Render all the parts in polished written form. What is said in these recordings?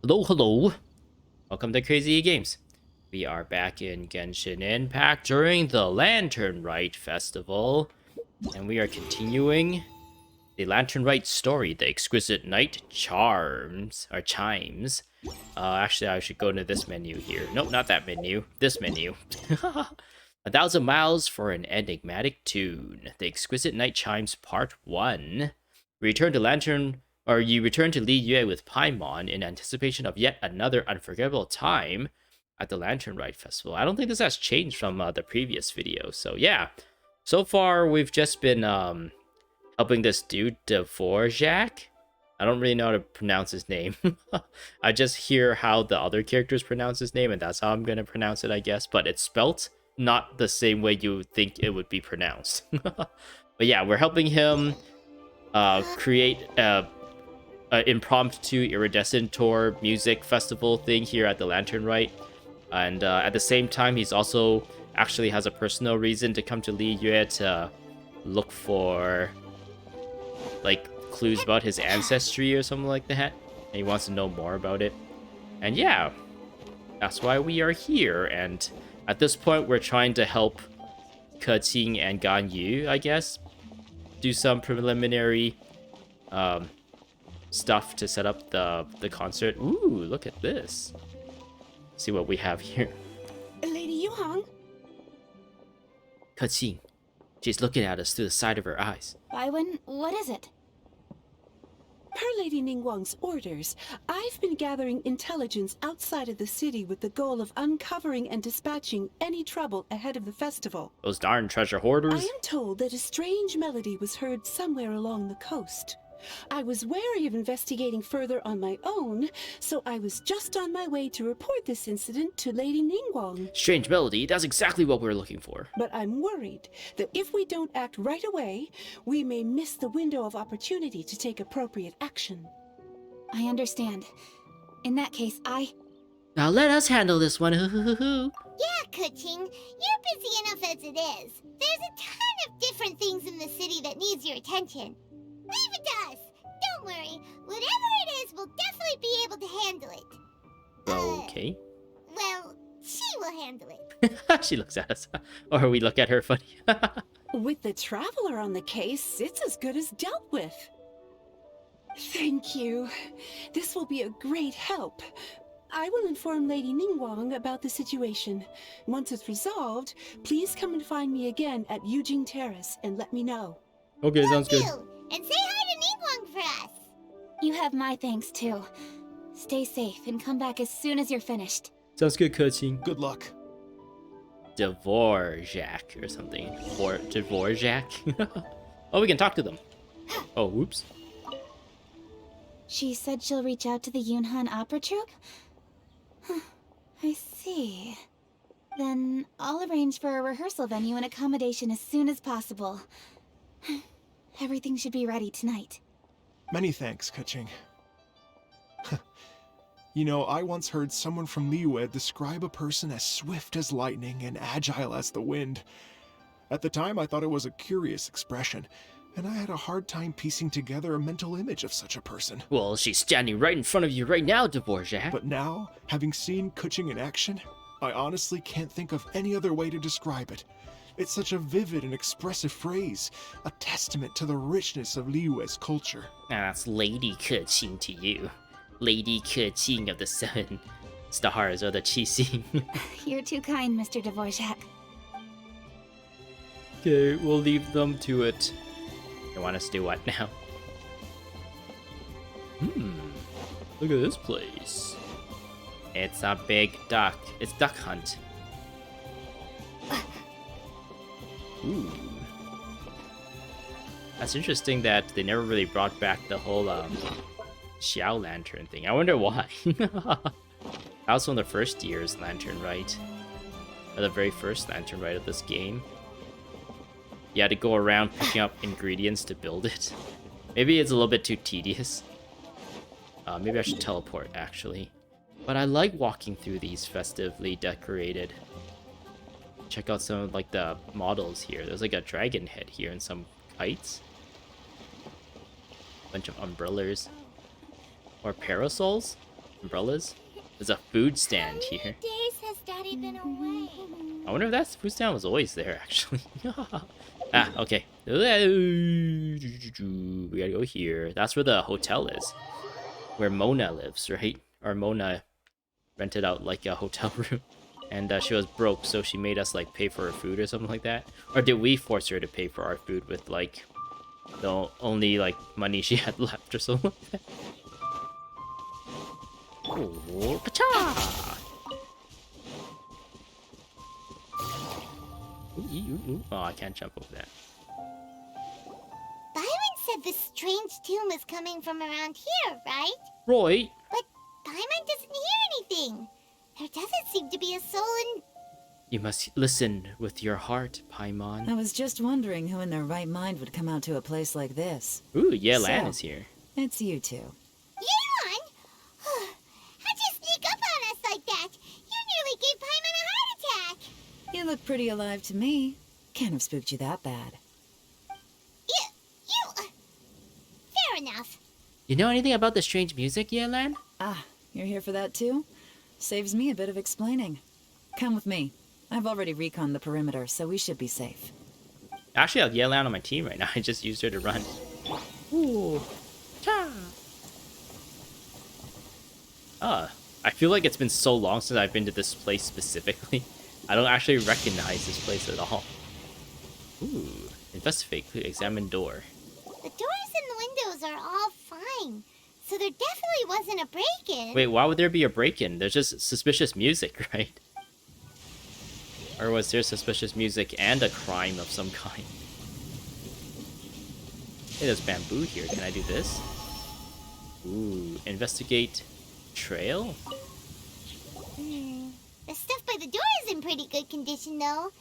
Hello, hello. Welcome to Crazy Games. We are back in Genshin Impact during the Lantern Rite Festival, and we are continuing the Lantern Rite story, the Exquisite Night Charms, or Chimes. Actually, I should go into this menu here. Nope, not that menu. This menu. 1,000 miles for an enigmatic tune. The Exquisite Night Chimes Part 1. You return to Liyue with Paimon in anticipation of yet another unforgettable time at the Lantern Rite Festival. I don't think this has changed from the previous video. So yeah, so far we've just been helping this dude Dvorak. I don't really know how to pronounce his name. I just hear how the other characters pronounce his name, and that's how I'm gonna pronounce it, I guess. But it's spelt not the same way you would think it would be pronounced. But yeah, we're helping him create a impromptu iridescent tour music festival thing here at the Lantern Rite, and at the same time he's also actually has a personal reason to come to Liyue to look for like clues about his ancestry or something like that, and he wants to know more about it. And yeah, that's why we are here. And at this point we're trying to help Keqing and Ganyu, I guess, do some preliminary stuff to set up the concert. Ooh, look at this. See what we have here. Lady Yuhang? Keqing. She's looking at us through the side of her eyes. Baiwen, what is it? Per Lady Ningguang's orders, I've been gathering intelligence outside of the city with the goal of uncovering and dispatching any trouble ahead of the festival. Those darn treasure hoarders. I am told that a strange melody was heard somewhere along the coast. I was wary of investigating further on my own, so I was just on my way to report this incident to Lady Ningguang. Strange melody, that's exactly what we're looking for. But I'm worried that if we don't act right away, we may miss the window of opportunity to take appropriate action. I understand. In that case, Now let us handle this one. Yeah, Keqing, you're busy enough as it is. There's a ton of different things in the city that needs your attention. Leave it to us. Don't worry. Whatever it is, we'll definitely be able to handle it. Okay. Well, she will handle it. She looks at us. Or we look at her funny. With the Traveler on the case, it's as good as dealt with. Thank you. This will be a great help. I will inform Lady Ningguang about the situation. Once it's resolved, please come and find me again at Yujing Terrace and let me know. Okay, sounds good. And say hi to Ningguang for us. you have my thanks too. Stay safe and come back as soon as you're finished. Sounds good, Keqing. Good luck. Dvorak or something. Dvorak? Oh, we can talk to them. Oh, whoops. She said she'll reach out to the Yunhan Opera Troupe? I see. Then I'll arrange for a rehearsal venue and accommodation as soon as possible. Everything should be ready tonight. Many thanks, Keqing. You know, I once heard someone from Liyue describe a person as swift as lightning and agile as the wind. At the time, I thought it was a curious expression, and I had a hard time piecing together a mental image of such a person. Well, she's standing right in front of you right now, Dvorak. But now, having seen Keqing in action, I honestly can't think of any other way to describe it. It's such a vivid and expressive phrase, a testament to the richness of Liyue's culture. That's Lady Keqing to you. Lady Keqing of the 7 stars, or the Qixing. You're too kind, Mr. Dvorak. Okay, we'll leave them to it. They want us to do what now? Look at this place. It's a big duck. It's duck hunt. Ooh. That's interesting that they never really brought back the whole Xiao Lantern thing. I wonder why. That was one of the first year's Lantern Rite. Or the very first Lantern Rite of this game. You had to go around picking up ingredients to build it. Maybe it's a little bit too tedious. Maybe I should teleport, actually. But I like walking through these festively decorated. Check out some of like the models here. There's like a dragon head here and some kites. Bunch of umbrellas. Or parasols? Umbrellas? There's a food stand How here. many days has Daddy been away? I wonder if that food stand was always there, actually. Ah, okay. We gotta go here. That's where the hotel is. Where Mona lives, right? Or Mona rented out like a hotel room. And she was broke, so she made us like pay for her food or something like that. Or did we force her to pay for our food with like the only like money she had left or something like that? Oh, pacha! Oh, I can't jump over that. Byron said the strange tune was coming from around here, right? Roy! But Paimon doesn't hear anything. There doesn't seem to be a soul in... You must listen with your heart, Paimon. I was just wondering who in their right mind would come out to a place like this. Ooh, Yelan So- is here. It's you two. Yelan? How'd you sneak up on us like that? You nearly gave Paimon a heart attack. You look pretty alive to me. Can't have spooked you that bad. Fair enough. You know anything about the strange music, Yelan? Ah, you're here for that too? Saves me a bit of explaining. Come with me. I've already reconned the perimeter, so we should be safe. Actually, I have Yelan on my team right now. I just used her to run. Ooh. Cha. I feel like it's been so long since I've been to this place specifically. I don't actually recognize this place at all. Ooh. Investigate, examine door. The doors and the windows are all fine, so there definitely wasn't a break-in. Wait, why would there be a break-in? There's just suspicious music, right? Or was there suspicious music and a crime of some kind? Hey, there's bamboo here. Can I do this? Ooh, investigate trail? The stuff by the door is in pretty good condition, though.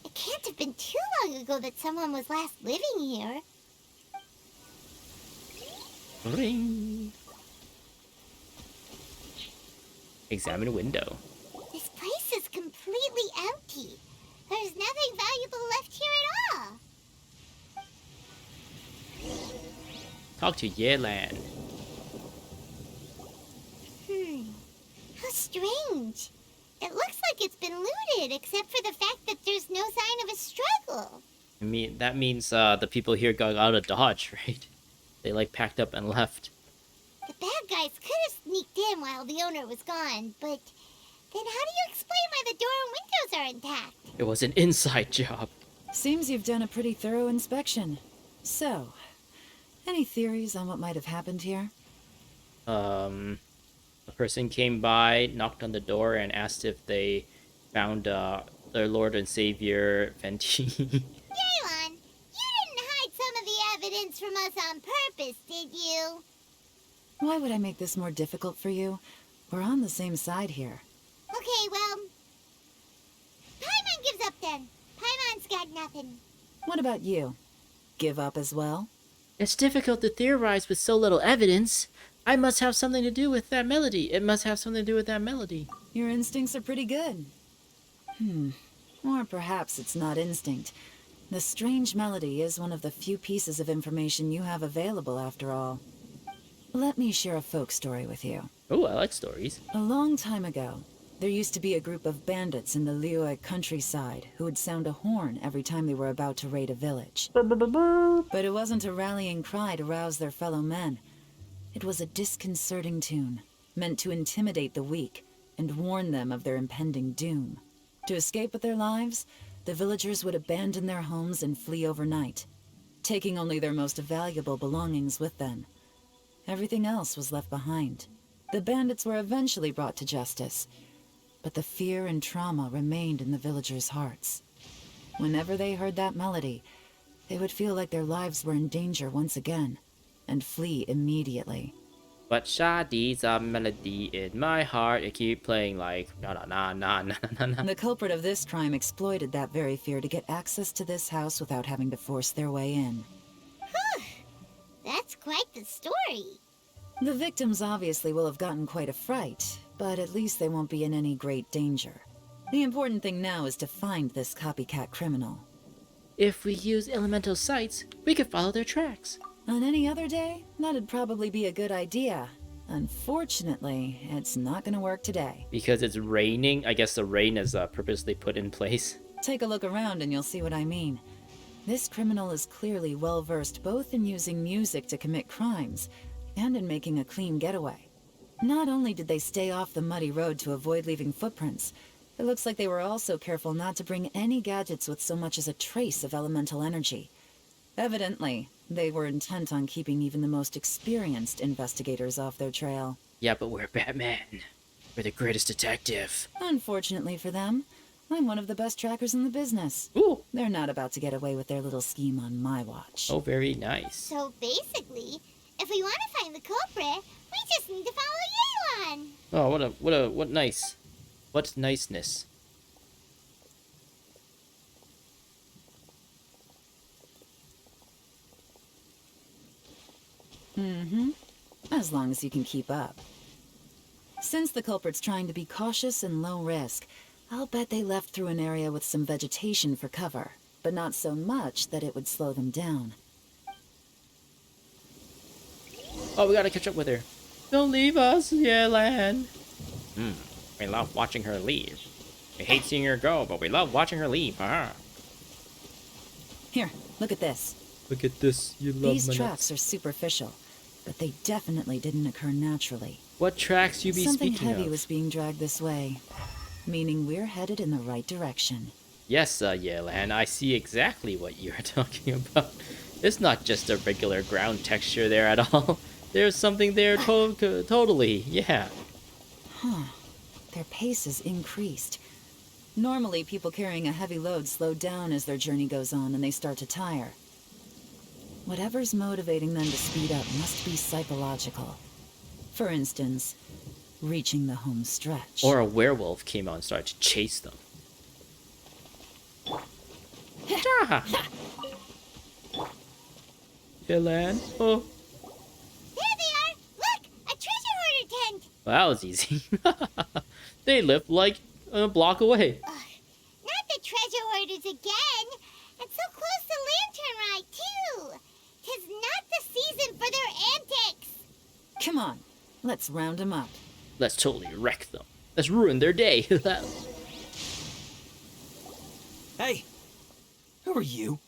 It can't have been too long ago that someone was last living here. Ring. Examine window. This place is completely empty. There's nothing valuable left here at all. Talk to Yelan. How strange. It looks like it's been looted, except for the fact that there's no sign of a struggle. I mean, that means the people here got out of Dodge, right? They like packed up and left. The bad guys could have sneaked in while the owner was gone, but then how do you explain why the door and windows are intact? It was an inside job. Seems you've done a pretty thorough inspection. So, any theories on what might have happened here? A person came by, knocked on the door, and asked if they found their Lord and Savior, Fenty. Yelan, you didn't hide some of the evidence from us on purpose, did you? Why would I make this more difficult for you? We're on the same side here. Okay, well... Paimon gives up then. Paimon's got nothing. What about you? Give up as well? It's difficult to theorize with so little evidence. I must have something to do with that melody. It must have something to do with that melody. Your instincts are pretty good. Or perhaps it's not instinct. The strange melody is one of the few pieces of information you have available, after all. Let me share a folk story with you. Oh, I like stories. A long time ago, there used to be a group of bandits in the Liyue countryside who would sound a horn every time they were about to raid a village. But it wasn't a rallying cry to rouse their fellow men. It was a disconcerting tune, meant to intimidate the weak and warn them of their impending doom. To escape with their lives, the villagers would abandon their homes and flee overnight, taking only their most valuable belongings with them. Everything else was left behind. The bandits were eventually brought to justice, but the fear and trauma remained in the villagers' hearts. Whenever they heard that melody, they would feel like their lives were in danger once again, and flee immediately. But Shadi's a melody in my heart. It keep playing like na na na na na na na. The culprit of this crime exploited that very fear to get access to this house without having to force their way in. That's quite the story. The victims obviously will have gotten quite a fright, but at least they won't be in any great danger. The important thing now is to find this copycat criminal. If we use elemental sights, we could follow their tracks. On any other day, that'd probably be a good idea. Unfortunately, it's not gonna work today. Because it's raining? I guess the rain is purposely put in place. Take a look around and you'll see what I mean. This criminal is clearly well-versed both in using music to commit crimes and in making a clean getaway. Not only did they stay off the muddy road to avoid leaving footprints, it looks like they were also careful not to bring any gadgets with so much as a trace of elemental energy. Evidently, they were intent on keeping even the most experienced investigators off their trail. Yeah, but we're Batman. We're the greatest detective. Unfortunately for them, I'm one of the best trackers in the business. Ooh. They're not about to get away with their little scheme on my watch. Oh, very nice. So basically, if we want to find the culprit, we just need to follow Yelan. Oh, what niceness. Mm-hmm. As long as you can keep up. Since the culprit's trying to be cautious and low risk, I'll bet they left through an area with some vegetation for cover, but not so much that it would slow them down. Oh, we gotta catch up with her. Don't leave us, Yelan. We love watching her leave. We hate seeing her go, but we love watching her leave, huh? Here, look at this. Look at this, you love These tracks are superficial, but they definitely didn't occur naturally. What tracks you be Something speaking heavy of? was being dragged this way, meaning we're headed in the right direction. Yes, Yelan, I see exactly what you're talking about. It's not just a regular ground texture there at all. There's something there totally, yeah. Huh. Their pace is increased. Normally, people carrying a heavy load slow down as their journey goes on and they start to tire. Whatever's motivating them to speed up must be psychological. For instance, reaching the home stretch. Or a werewolf came out and started to chase them. Yelan? Oh. There they are! Look! A treasure hoarder tent! Well, that was easy. They live like a block away. Not the treasure hoarders again! And so close to Lantern Ride, too! 'Tis not the season for their antics! Come on, let's round them up. Let's totally wreck them. Let's ruin their day. Hey! Who are you?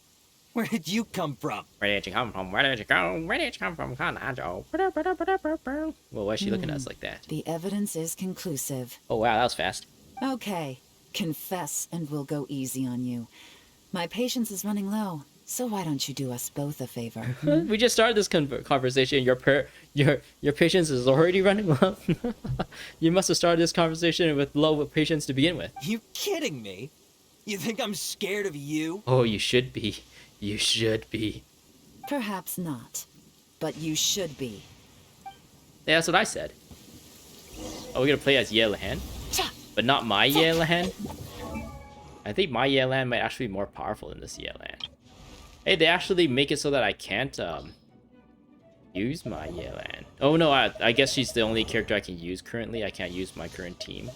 Where did you come from? Where did you come from? Where did you go? Where did you come from, Kanajo? Well, why is she looking at us like that? The evidence is conclusive. Oh, wow, that was fast. Okay, confess and we'll go easy on you. My patience is running low, so why don't you do us both a favor? We just started this conversation. Your patience is already running low. You must have started this conversation with low patience to begin with. You kidding me? You think I'm scared of you? Oh, you should be. You should be. Perhaps not, but you should be. Yeah, that's what I said. Oh, we're gonna play as Yelan, but not my Yelan. I think my Yelan might actually be more powerful than this Yelan. Hey, they actually make it so that I can't use my Yelan. Oh no, I guess she's the only character I can use currently. I can't use my current team.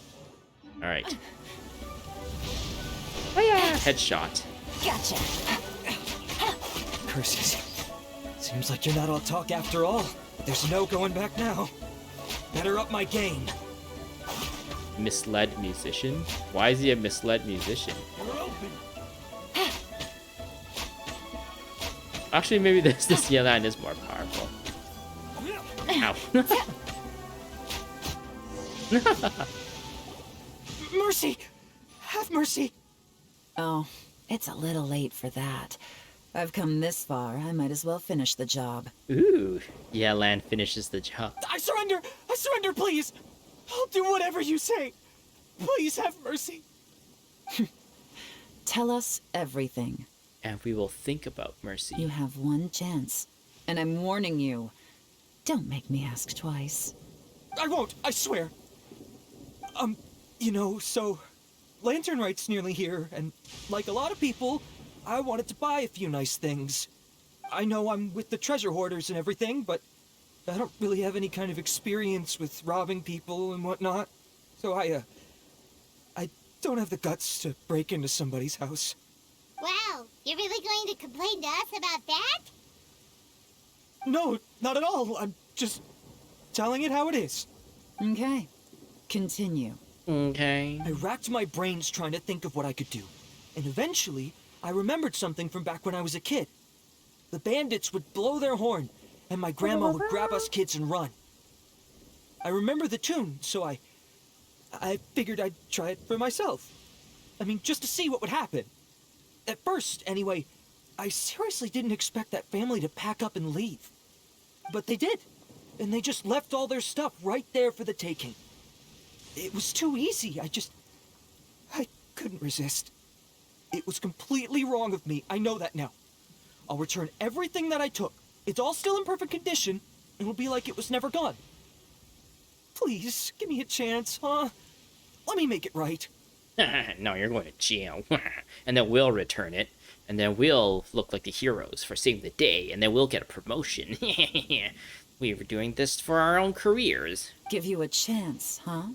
All right. Oh yeah, headshot. Gotcha. Curses. Seems like you're not all talk after all. There's no going back now. Better up my game. Misled musician? Why is he a misled musician? You're open. Actually, maybe this Yelan is more powerful. Ow. Mercy! Have mercy! Oh, it's a little late for that. I've come this far, I might as well finish the job. Ooh, Yelan finishes the job. I surrender! I surrender, please! I'll do whatever you say. Please have mercy. Tell us everything. And we will think about mercy. You have one chance, and I'm warning you. Don't make me ask twice. I won't, I swear. So Lantern Right's nearly here, and like a lot of people, I wanted to buy a few nice things. I know I'm with the treasure hoarders and everything, but I don't really have any kind of experience with robbing people and whatnot. So I don't have the guts to break into somebody's house. Wow, you're really going to complain to us about that? No, not at all. telling it how it is. Okay. Continue. Okay. I racked my brains trying to think of what I could do. And eventually, I remembered something from back when I was a kid. The bandits would blow their horn, and my grandma would grab us kids and run. I remember the tune, so I figured I'd try it for myself. I mean, just to see what would happen. At first, anyway, I seriously didn't expect that family to pack up and leave. But they did. And they just left all their stuff right there for the taking. It was too easy. I couldn't resist. It was completely wrong of me. I know that now. I'll return everything that I took. It's all still in perfect condition. It'll be like it was never gone. Please, give me a chance, huh? Let me make it right. No, you're going to jail. And then we'll return it. And then we'll look like the heroes for saving the day. And then we'll get a promotion. We were doing this for our own careers. Give you a chance, huh?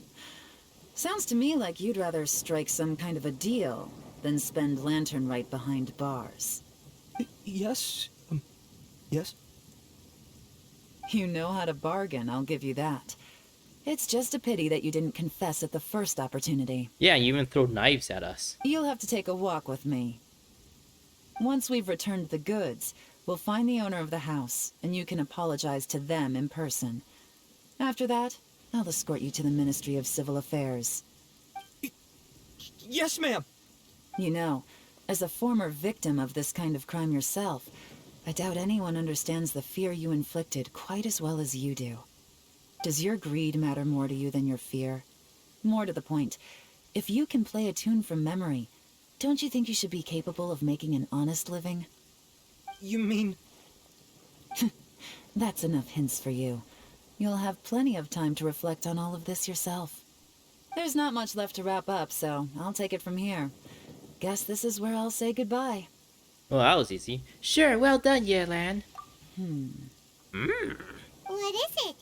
Sounds to me like you'd rather strike some kind of a deal than spend lantern right behind bars. Yes? Yes? You know how to bargain, I'll give you that. It's just a pity that you didn't confess at the first opportunity. Yeah, you even throw knives at us. You'll have to take a walk with me. Once we've returned the goods, we'll find the owner of the house, and you can apologize to them in person. After that, I'll escort you to the Ministry of Civil Affairs. Yes, ma'am! You know, as a former victim of this kind of crime yourself, I doubt anyone understands the fear you inflicted quite as well as you do. Does your greed matter more to you than your fear? More to the point, if you can play a tune from memory, don't you think you should be capable of making an honest living? You mean... That's enough hints for you. You'll have plenty of time to reflect on all of this yourself. There's not much left to wrap up, so I'll take it from here. Guess this is where I'll say goodbye. Well, that was easy. Sure, well done, Yelan. What is it?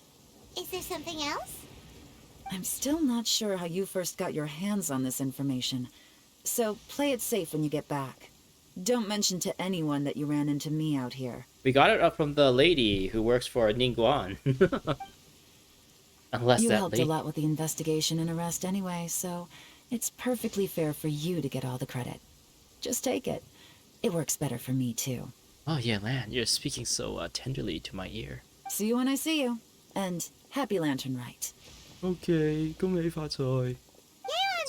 Is there something else? I'm still not sure how you first got your hands on this information, so play it safe when you get back. Don't mention to anyone that you ran into me out here. We got it up from the lady who works for Ningguan. Unless You that helped lady... a lot with the investigation and arrest anyway, so it's perfectly fair for you to get all the credit. Just take it. It works better for me, too. Oh, Yelan, you're speaking so tenderly to my ear. See you when I see you. And happy Lantern Rite. Okay, 恭喜發財.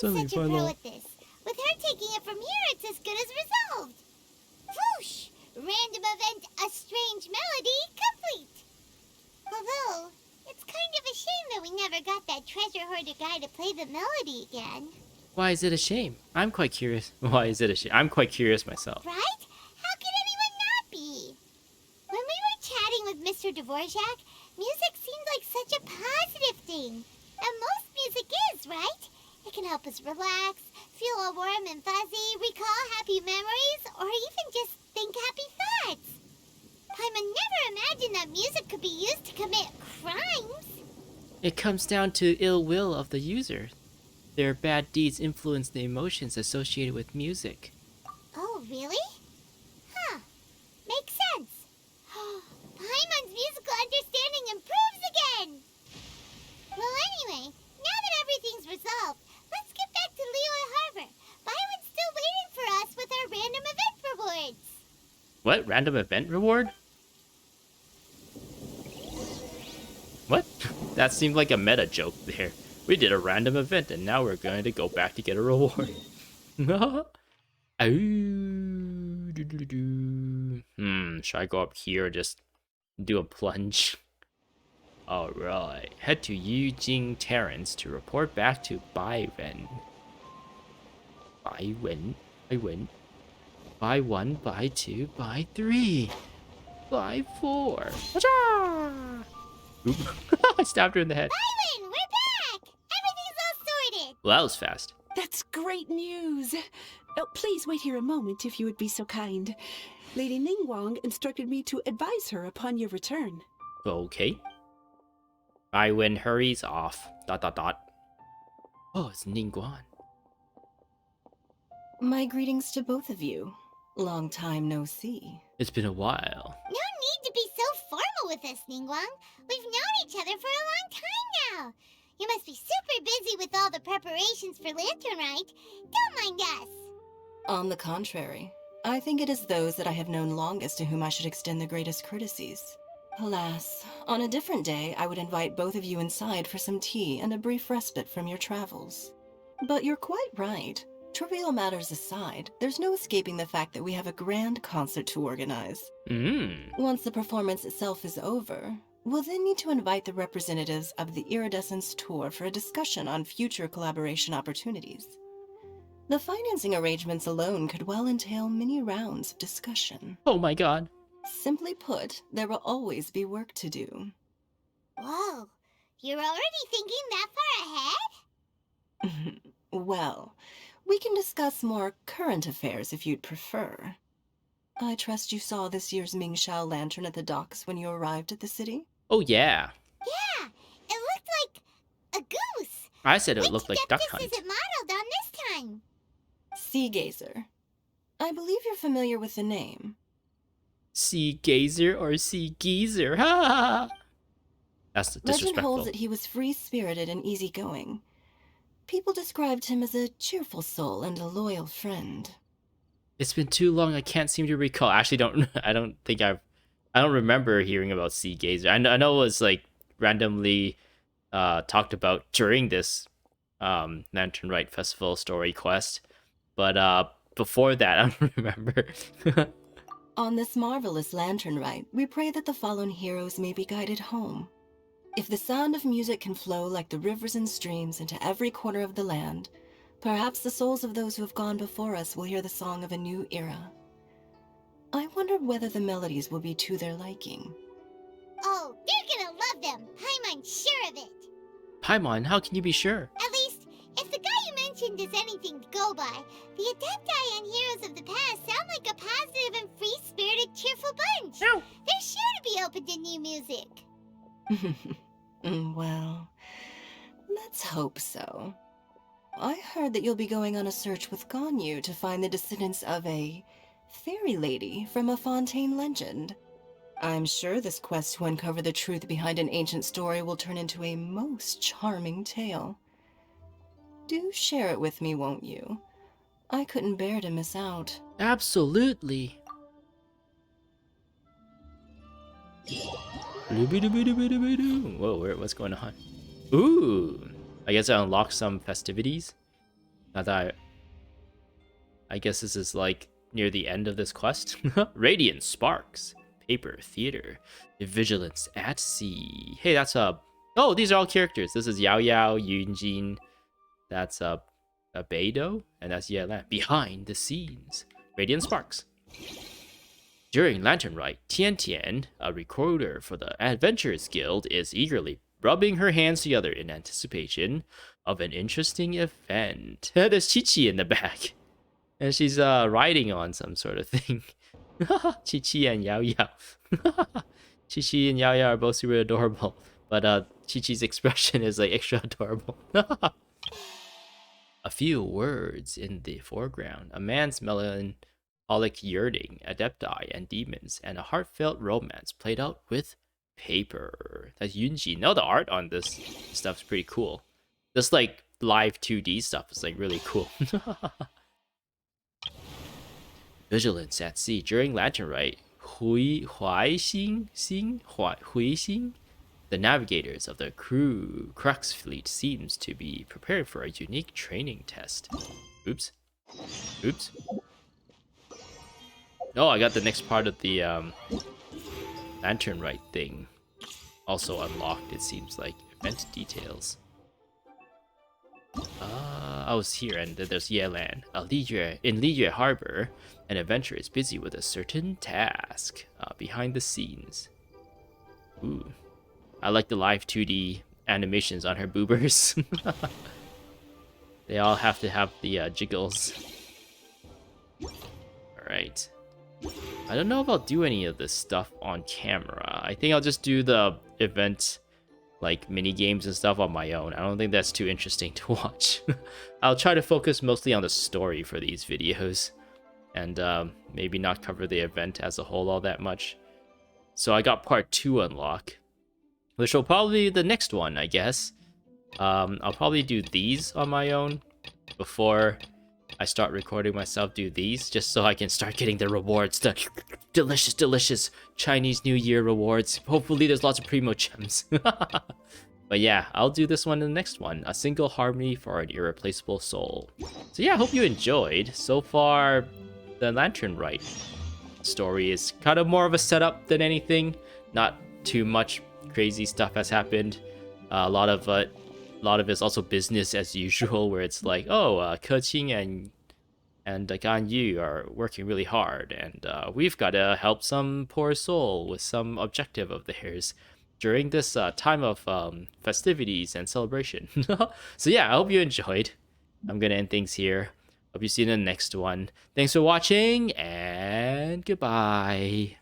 Yelan's such a pro at this. With her taking it from here, it's as good as resolved. Whoosh! Random event, a strange melody, complete. Although, it's kind of a shame that we never got that treasure hoarder guy to play the melody again. Why is it a shame? I'm quite curious. Why is it a shame? I'm quite curious myself. Right? How could anyone not be? When we were chatting with Mr. Dvorak, music seemed like such a positive thing. And most music is, right? It can help us relax, feel all warm and fuzzy, recall happy memories, or even just think happy thoughts. Paimon never imagined that music could be used to commit crimes. It comes down to ill will of the user. Their bad deeds influence the emotions associated with music. Oh, really? Huh. Makes sense. Paimon's musical understanding improves again. Well, anyway, now that everything's resolved, let's get back to Liyue Harbor. Byron's still waiting for us with our random event rewards. What? Random event reward? What? That seemed like a meta joke there. We did a random event and now we're going to go back to get a reward. Should I go up here or just do a plunge? Alright, head to Yujing Terrace to report back to Byron. Byron. By 1, by 2, by 3, by 4. Oop. I stabbed her in the head. Byron, we're back! Everything's all sorted! Well, that was fast. That's great news. Oh, please wait here a moment if you would be so kind. Lady Ningguang instructed me to advise her upon your return. Okay. Byron hurries off. ... Oh, it's Ningguan. My greetings to both of you. Long time no see. It's been a while. No need to be so formal with us, Ningguang. We've known each other for a long time now. You must be super busy with all the preparations for Lantern Rite. Don't mind us. On the contrary, I think it is those that I have known longest to whom I should extend the greatest courtesies. Alas, on a different day, I would invite both of you inside for some tea and a brief respite from your travels. But you're quite right. Trivial matters aside, there's no escaping the fact that we have a grand concert to organize. Once the performance itself is over, we'll then need to invite the representatives of the Iridescence Tour for a discussion on future collaboration opportunities. The financing arrangements alone could well entail many rounds of discussion. Oh my god. Simply put, there will always be work to do. Whoa, you're already thinking that far ahead? Well, we can discuss more current affairs if you'd prefer. I trust you saw this year's Mingxiao lantern at the docks when you arrived at the city? Oh yeah. Yeah, it looked like a goose. I said it When'd looked you like get Duck this Hunt. as it modeled on this time? Sea Gazer. I believe you're familiar with the name. Sea Gazer or Sea Geezer? Ha! That's Legend disrespectful. holds that he was free-spirited and easygoing. People described him as a cheerful soul and a loyal friend. It's been too long. I can't seem to recall. I actually don't. I don't remember hearing about Sea Gazer. I know it was like randomly talked about during this Lantern Rite Festival story quest, but before that, I don't remember. On this marvelous lantern rite, we pray that the fallen heroes may be guided home. If the sound of music can flow like the rivers and streams into every corner of the land, perhaps the souls of those who have gone before us will hear the song of a new era. I wondered whether the melodies will be to their liking. Oh, they're gonna love them. Paimon's sure of it. Paimon, how can you be sure? At least, if the guy you mentioned is anything to go by, the Adepti and heroes of the past sound like a positive and free-spirited, cheerful bunch. No. They're sure to be open to new music. Well, let's hope so. I heard that you'll be going on a search with Ganyu to find the descendants of a fairy lady from a Fontaine legend. I'm sure this quest to uncover the truth behind an ancient story will turn into a most charming tale. Do share it with me, won't you? I couldn't bear to miss out. Absolutely. Whoa, what's going on? Ooh, I guess I unlocked some festivities. Not that I guess this is like near the end of this quest. Radiant Sparks, Paper Theater, Vigilance at Sea. Hey, that's oh, these are all characters. This is Yao Yao, Yunjin. That's Beidou, and that's Yelan. Behind the scenes, Radiant Sparks. During Lantern Rite, Tian Tian, a recorder for the Adventurers Guild, is eagerly rubbing her hands together in anticipation of an interesting event. There's Chi-Chi in the back, and she's riding on some sort of thing. Chi-Chi and Yao Yao. Chi-Chi and Yao Yao are both super adorable, but Chi-Chi's expression is like extra adorable. A few words in the foreground. A man's melancholic yearning, adepti and demons, and a heartfelt romance played out with paper. That's Yunji. No, the art on this stuff's pretty cool. This like live 2D stuff is like really cool. Vigilance at sea. During Lantern Rite, Huixing, the navigators of the Crux fleet seems to be prepared for a unique training test. Oops. Oh, I got the next part of the Lantern Rite thing also unlocked, it seems like. Event details. I was here, and there's Yelan. In Liyue Harbor, an adventurer is busy with a certain task behind the scenes. Ooh. I like the live 2D animations on her boobers. They all have to have the jiggles. Alright. I don't know if I'll do any of this stuff on camera. I think I'll just do the event, like mini games and stuff on my own. I don't think that's too interesting to watch. I'll try to focus mostly on the story for these videos, and maybe not cover the event as a whole all that much. So I got part 2 unlocked, which will probably be the next one, I guess. I'll probably do these on my own before I start recording myself do these, just so I can start getting the rewards, the delicious, delicious Chinese New Year rewards. Hopefully there's lots of primo gems. But yeah, I'll do this one in the next one. A single harmony for an irreplaceable soul. So yeah, I hope you enjoyed. So far, the Lantern Rite story is kind of more of a setup than anything. Not too much crazy stuff has happened. A lot of it's also business as usual, where it's like, oh, Keqing and Gan Yu are working really hard, and we've got to help some poor soul with some objective of theirs during this time of festivities and celebration. So yeah, I hope you enjoyed. I'm gonna end things here. Hope you see you in the next one. Thanks for watching, and goodbye.